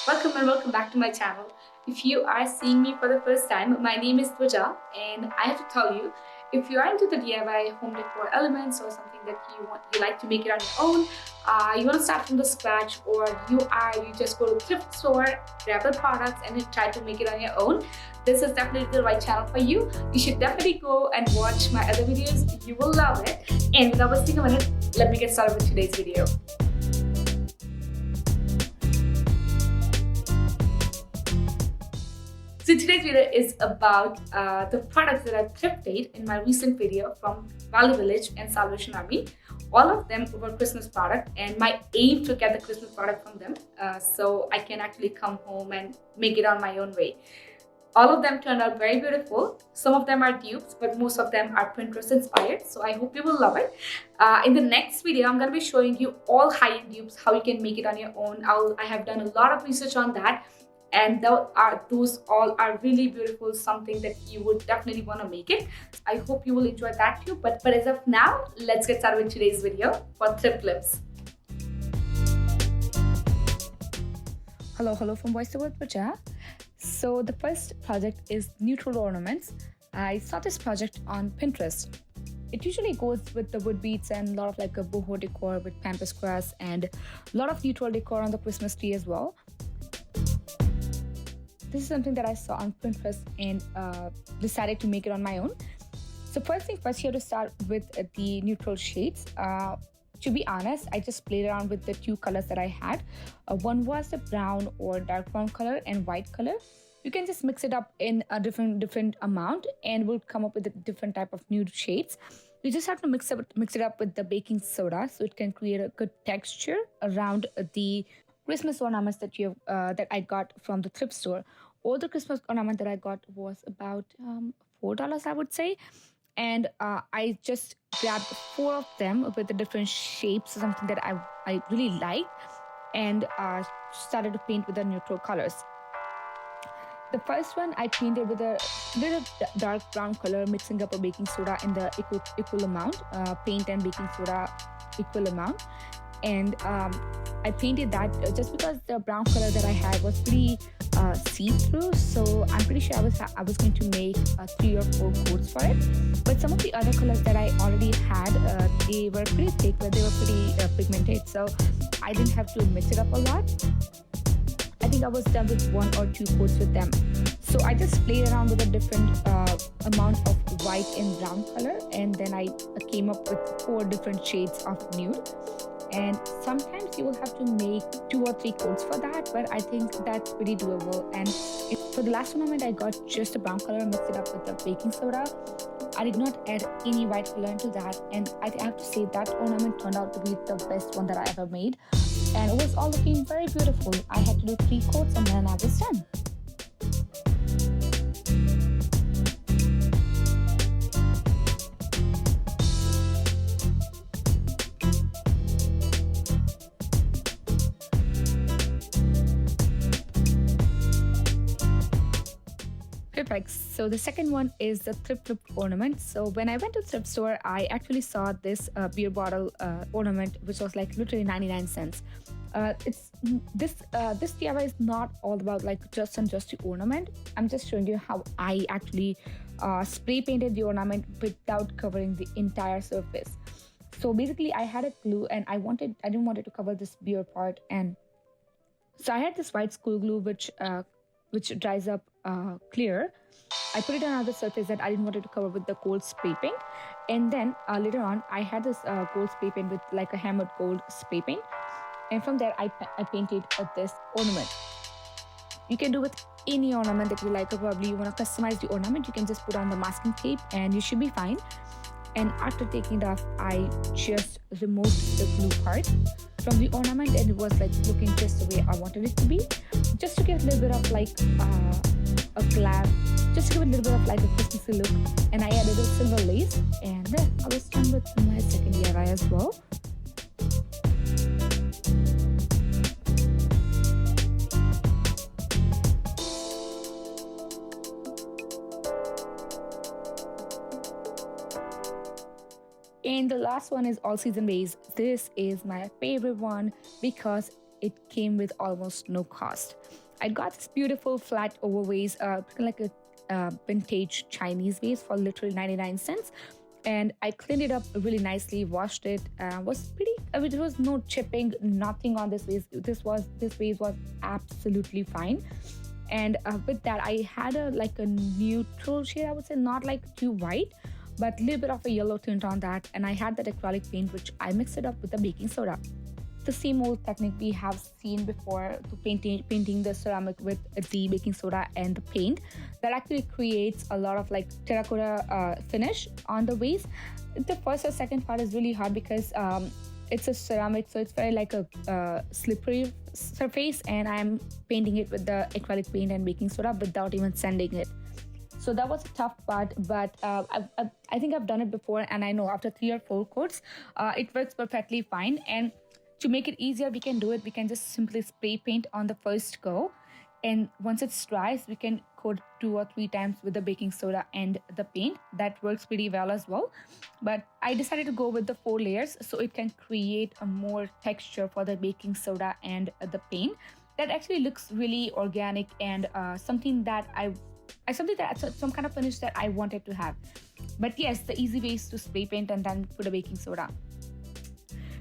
Welcome and welcome back to my channel. If you are seeing me for the first time, my name is Dwaja and I have to tell you, if you are into the DIY home decor elements or something that you like to make it on your own, you want to start from the scratch, or you just go to thrift store, grab the products and you try to make it on your own, this is definitely the right channel for you. You should definitely go and watch my other videos. You will love it. And without wasting a minute, let me get started with today's video. So today's video is about the products that I thrifted in my recent video from Valley Village and Salvation Army. All of them were Christmas product, and my aim to get the Christmas product from them so I can actually come home and make it on my own way. All of them turned out very beautiful. Some of them are dupes, but most of them are Pinterest inspired. So I hope you will love it. In the next video, I'm going to be showing you all high-end dupes, how you can make it on your own. I have done a lot of research on that. And those all are really beautiful, something that you would definitely want to make it. I hope you will enjoy that too. But as of now, let's get started with today's video for thrift clips. Hello from Voice Over Paja. So the first project is neutral ornaments. I saw this project on Pinterest. It usually goes with the wood beads and a lot of like a boho decor with pampas grass and a lot of neutral decor on the Christmas tree as well. This is something that I saw on Pinterest and decided to make it on my own. So first thing first, you have to start with the neutral shades. To be honest, I just played around with the two colors that I had. One was the brown or dark brown color and white color. You can just mix it up in a different amount and we'll come up with a different type of nude shades. You just have to mix it up with the baking soda so it can create a good texture around the Christmas ornaments that I got from the thrift store. All the Christmas ornament that I got was about $4, I would say. And I just grabbed 4 of them with the different shapes, something that I really liked, and started to paint with the neutral colors. The first one I painted with a little dark brown color, mixing up a baking soda in the equal amount, paint and baking soda equal amount. And I painted that just because the brown color that I had was pretty see-through, so I'm pretty sure I was going to make 3 or 4 coats for it. But some of the other colors that I already had, they were pretty thick, but they were pretty pigmented, so I didn't have to mix it up a lot. I think I was done with 1 or 2 coats with them. So I just played around with a different amount of white and brown color, and then I came up with 4 different shades of nude. And sometimes you will have to make 2 or 3 coats for that, but I think that's pretty doable. And for the last ornament, I got just a brown color, mixed it up with the baking soda. I did not add any white color into that, and I have to say that ornament turned out to be the best one that I ever made, and it was all looking very beautiful. I had to do 3 coats and then I was done. Perfect. So the second one is the thrift ornament. So when I went to thrift store, I actually saw this beer bottle ornament, which was like literally 99 cents. This DIY is not all about like just the ornament. I'm just showing you how I actually spray painted the ornament without covering the entire surface. So basically, I had a glue and I didn't want it to cover this beer part, and so I had this white school glue which dries up clear. I put it on another surface that I didn't want it to cover with the gold spray paint. And then later on, I had this gold spray paint with like a hammered gold spray paint. And from there, I painted this ornament. You can do with any ornament that you like, or probably you want to customize the ornament. You can just put on the masking tape and you should be fine. And after taking it off, I just removed the glue part from the ornament, and it was like looking just the way I wanted it to be, just to give a little bit of like a glam, just to give a little bit of like a Christmassy look. And I added a silver lace, and then I was done with my second DIY as well. And the last one is all season base. This is my favorite one because it came with almost no cost. I got this beautiful flat over vase, like a vintage Chinese vase for literally 99 cents. And I cleaned it up really nicely, washed it. Was pretty. I mean, there was no chipping, nothing on this vase. This vase was absolutely fine. And with that, I had a neutral shade. I would say not like too white, but a little bit of a yellow tint on that. And I had that acrylic paint, which I mixed it up with the baking soda. The same old technique we have seen before to painting the ceramic with the baking soda and the paint. That actually creates a lot of like terracotta finish on the vase. The first or second part is really hard because it's a ceramic, so it's very like a slippery surface, and I'm painting it with the acrylic paint and baking soda without even sanding it. So that was a tough part, but I think I've done it before, and I know after 3 or 4 coats, it works perfectly fine. And to make it easier, we can do it. We can just simply spray paint on the first go. And once it dries, we can coat 2 or 3 times with the baking soda and the paint. That works pretty well as well. But I decided to go with the 4 layers so it can create a more texture for the baking soda and the paint. That actually looks really organic and something some kind of finish that I wanted to have. But yes, the easy way is to spray paint and then put a baking soda.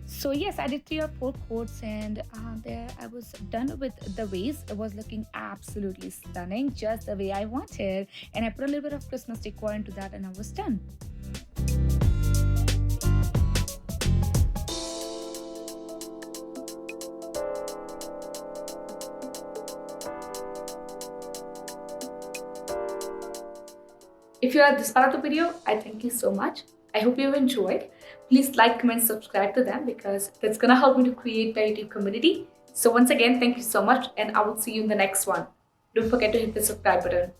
So yes, I did 3 or 4 coats, and there I was done with the vase. It was looking absolutely stunning, just the way I wanted. And I put a little bit of Christmas decor into that, and I was done. If you are this part of the video, I thank you so much. I hope you've enjoyed. Please like, comment, subscribe to them because that's gonna help me to create a YouTube community. So once again, thank you so much, and I will see you in the next one. Don't forget to hit the subscribe button.